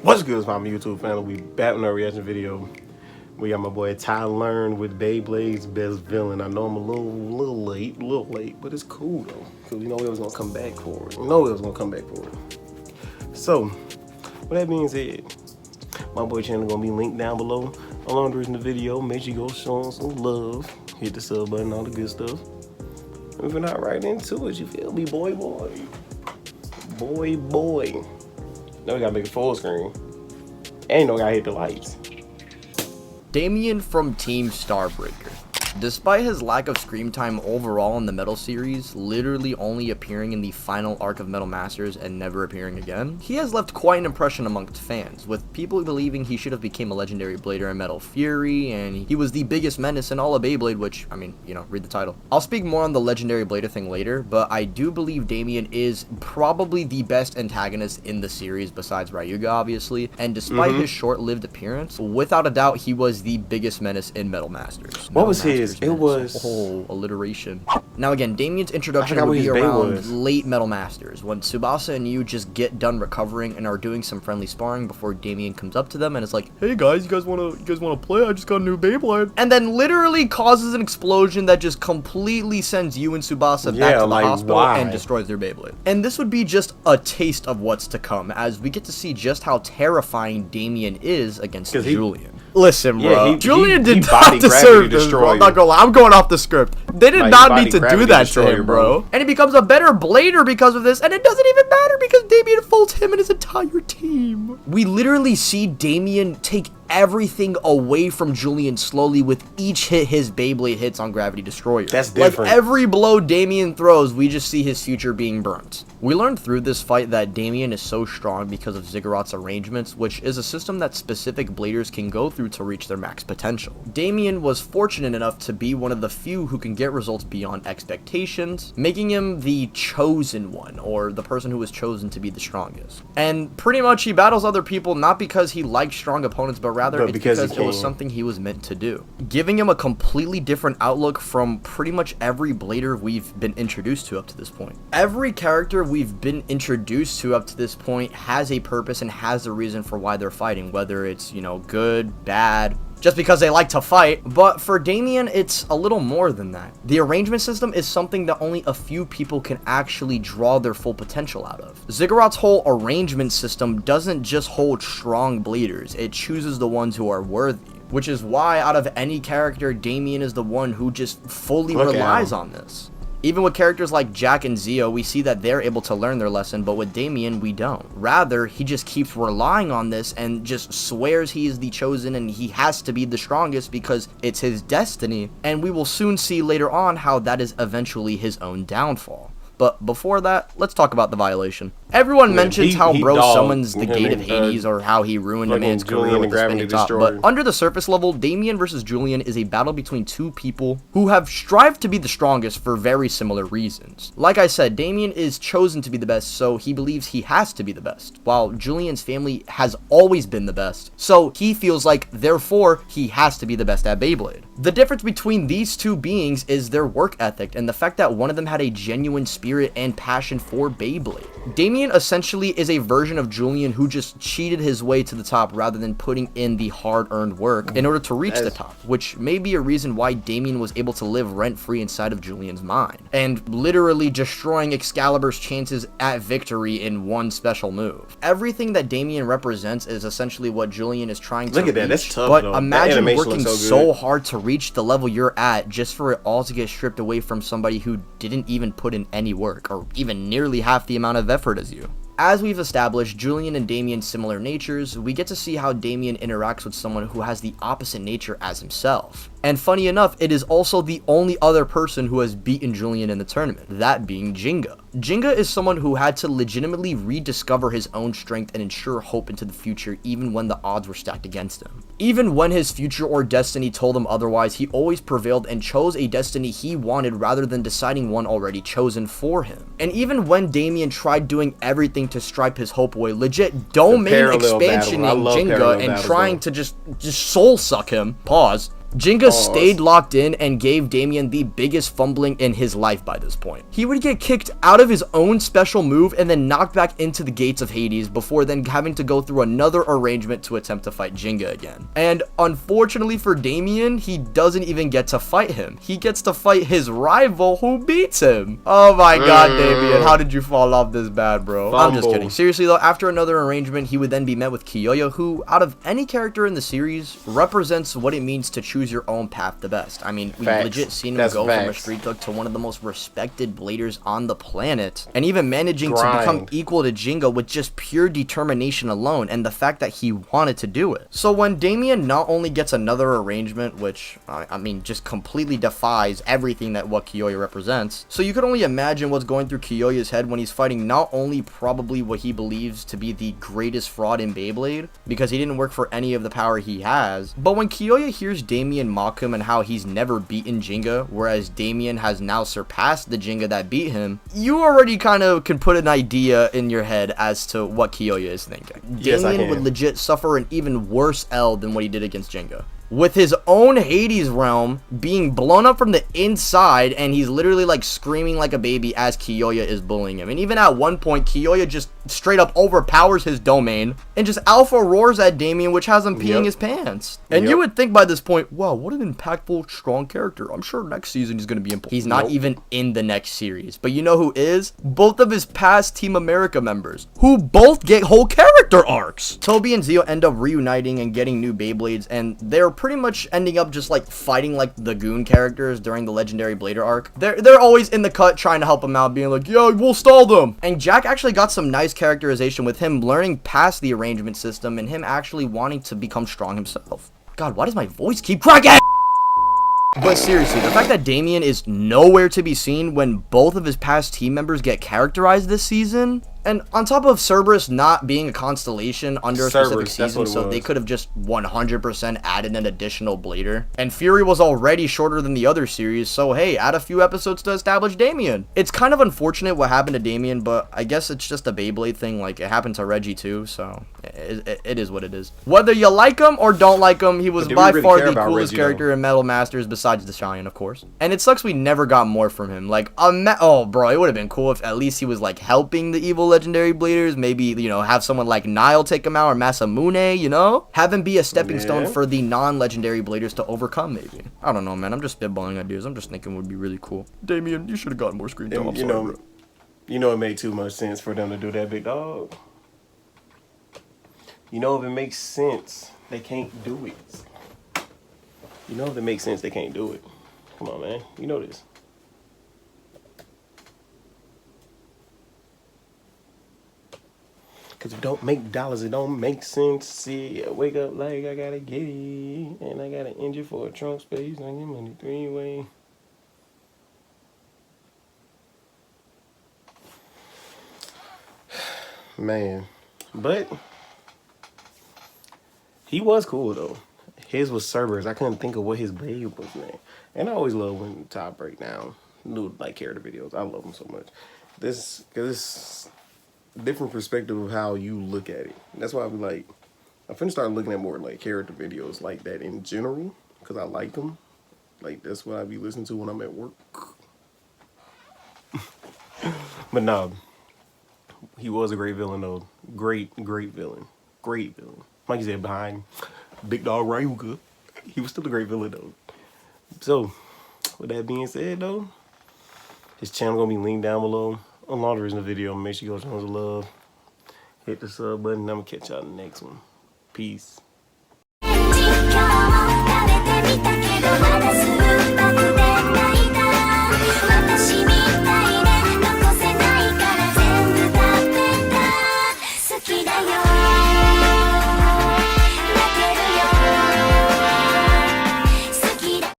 What's good, my YouTube family? We back with a reaction video. We got my boy Ty Learn with Beyblades Best Villain. I know I'm a little late, but it's cool though, because we know we was gonna come back for it. So, with that being said, my boy channel gonna be linked down below. Along the reason the video, make sure you go show him some love, hit the sub button, all the good stuff. Moving not right into it, you feel me, boy. Now we gotta make it full screen. And no gotta hit the lights. Damien from Team Starbreaker. Despite his lack of screen time overall in the Metal series, literally only appearing in the final arc of Metal Masters and never appearing again, he has left quite an impression amongst fans, with people believing he should have become a legendary blader in Metal Fury, and he was the biggest menace in all of Beyblade, which, I mean, you know, read the title. I'll speak more on the legendary blader thing later, but I do believe Damien is probably the best antagonist in the series besides Ryuga, obviously, and despite his short-lived appearance, without a doubt, he was the biggest menace in Metal Masters. What was his? It was alliteration. Now again, Damien's introduction would be around late Metal Masters, when Tsubasa and you just get done recovering and are doing some friendly sparring before Damien comes up to them and is like, "Hey guys, you guys wanna play? I just got a new Beyblade." And then literally causes an explosion that just completely sends you and Tsubasa back to the hospital and destroys their Beyblade. And this would be just a taste of what's to come, as we get to see just how terrifying Damien is against Julian. Listen, bro. Julian did not deserve this, bro. I'm not gonna lie. I'm going off the script. They did not need to do that to him, bro. And he becomes a better blader because of this, and it doesn't even matter because Damien faults him and his entire team. We literally see Damien take everything away from Julian slowly with each hit his Beyblade hits on Gravity Destroyer. That's different. Like every blow Damien throws, we just see his future being burnt. We learned through this fight that Damien is so strong because of Ziggurat's arrangements, which is a system that specific bladers can go through to reach their max potential. Damien was fortunate enough to be one of the few who can get results beyond expectations, making him the chosen one, or the person who was chosen to be the strongest. And pretty much he battles other people not because he likes strong opponents, but rather it's because it was something he was meant to do, giving him a completely different outlook from pretty much every blader we've been introduced to up to this point. Every character we've been introduced to up to this point has a purpose and has a reason for why they're fighting, whether it's, you know, good, bad, just because they like to fight. But for Damien, it's a little more than that. The arrangement system is something that only a few people can actually draw their full potential out of. Ziggurat's whole arrangement system doesn't just hold strong bladers, it chooses the ones who are worthy, which is why out of any character, Damien is the one who just fully relies on this. Even with characters like Jack and Zio, we see that they're able to learn their lesson, but with Damien, we don't. Rather, he just keeps relying on this and just swears he is the chosen and he has to be the strongest because it's his destiny, and we will soon see later on how that is eventually his own downfall. But before that, let's talk about the violation. Everyone mentions how Bro summons the Gate of Hades or how he ruined a man's career with the spinning top, but under the surface level, Damien versus Julian is a battle between two people who have strived to be the strongest for very similar reasons. Like I said, Damien is chosen to be the best, so he believes he has to be the best, while Julian's family has always been the best, so he feels like, therefore, he has to be the best at Beyblade. The difference between these two beings is their work ethic and the fact that one of them had a genuine spirit and passion for Beyblade. Damien essentially is a version of Julian who just cheated his way to the top rather than putting in the hard-earned work in order to reach the top, which may be a reason why Damien was able to live rent-free inside of Julian's mind, and literally destroying Excalibur's chances at victory in one special move. Everything that Damien represents is essentially what Julian is trying to reach, that's tough, but though. imagine working so hard to reach the level you're at just for it all to get stripped away from somebody who didn't even put in any work, or even nearly half the amount of effort as you. As we've established Julian and Damien's similar natures, we get to see how Damien interacts with someone who has the opposite nature as himself. And funny enough, it is also the only other person who has beaten Julian in the tournament, that being Jinga. Jinga is someone who had to legitimately rediscover his own strength and ensure hope into the future even when the odds were stacked against him. Even when his future or destiny told him otherwise, he always prevailed and chose a destiny he wanted rather than deciding one already chosen for him. And even when Damien tried doing everything to stripe his hope away, legit domain expansioning Jinga and trying to just soul suck him, pause, Jinga stayed locked in and gave Damien the biggest fumbling in his life by this point. He would get kicked out of his own special move and then knocked back into the gates of Hades before then having to go through another arrangement to attempt to fight Jinga again. And unfortunately for Damien, he doesn't even get to fight him. He gets to fight his rival who beats him. Oh my god, Damien, how did you fall off this bad, bro? Fumble. I'm just kidding. Seriously though, after another arrangement, he would then be met with Kyoya, who, out of any character in the series, represents what it means to choose your own path the best. I mean, we've legit seen him go from a street thug to one of the most respected bladers on the planet, and even managing to become equal to Jinga with just pure determination alone, and the fact that he wanted to do it. So when Damien not only gets another arrangement, which, I mean, just completely defies everything that what Kyoya represents, so you could only imagine what's going through Kyoya's head when he's fighting not only probably what he believes to be the greatest fraud in Beyblade, because he didn't work for any of the power he has, but when Kyoya hears Damien mock him and how he's never beaten Jinga, whereas Damien has now surpassed the Jinga that beat him, you already kind of can put an idea in your head as to what Kyoya is thinking. Yes, Damien would legit suffer an even worse L than what he did against Jinga, with his own Hades realm being blown up from the inside, and he's literally like screaming like a baby as Kyoya is bullying him. And even at one point, Kyoya just straight up overpowers his domain and just alpha roars at Damien, which has him peeing his pants. And you would think by this point, wow, what an impactful, strong character. I'm sure next season he's going to be important. He's not even in the next series. But you know who is? Both of his past Team America members, who both get whole character arcs. Toby and Zeo end up reuniting and getting new Beyblades, and they're pretty much ending up just like fighting like the goon characters during the legendary Blader arc. They're always in the cut trying to help him out, being like, yeah, we'll stall them. And Jack actually got some nice characterization with him learning past the arrangement system and him actually wanting to become strong himself. God, why does my voice keep cracking? But seriously, the fact that Damien is nowhere to be seen when both of his past team members get characterized this season, and on top of Cerberus not being a constellation under a specific season, so they could have just 100% added an additional Blader. And Fury was already shorter than the other series, so hey, add a few episodes to establish Damien. It's kind of unfortunate what happened to Damien, but I guess it's just a Beyblade thing. Like, it happened to Reggie too, so it is what it is. Whether you like him or don't like him, he was by far the coolest character in Metal Masters besides the Cheyenne, of course. And it sucks we never got more from him. Like, oh bro, it would have been cool if at least he was like helping the evil legendary Bladers, maybe, you know, have someone like Nile take him out, or Masamune, you know? Have him be a stepping stone for the non-legendary Bladers to overcome, maybe. I don't know, man. I'm just spitballing ideas. I'm just thinking it would be really cool. Damien, you should have gotten more screen time. You know, it made too much sense for them to do that, big dog. You know, if it makes sense, they can't do it. You know, if it makes sense, they can't do it. Come on, man. You know this. Cause if it don't make dollars, it don't make sense. See, I wake up like I gotta get it, and I got an engine for a trunk space on your money 3-way. Man, but he was cool though. His was Cerberus. I couldn't think of what his blade was, man. And I always love when Top break down new like character videos. I love them so much. Cause this different perspective of how you look at it. That's why I'm like, I'm finna start looking at more like character videos like that in general, because I like them. Like, that's what I be listening to when I'm at work. But no, he was a great villain though. Great villain. Great villain. Like you said, behind Big Dog Ryuga, he was still a great villain though. So, with that being said though, his channel gonna be linked down below. Along the video, make sure you go show us love. Hit the sub button. I'm gonna catch y'all in the next one. Peace.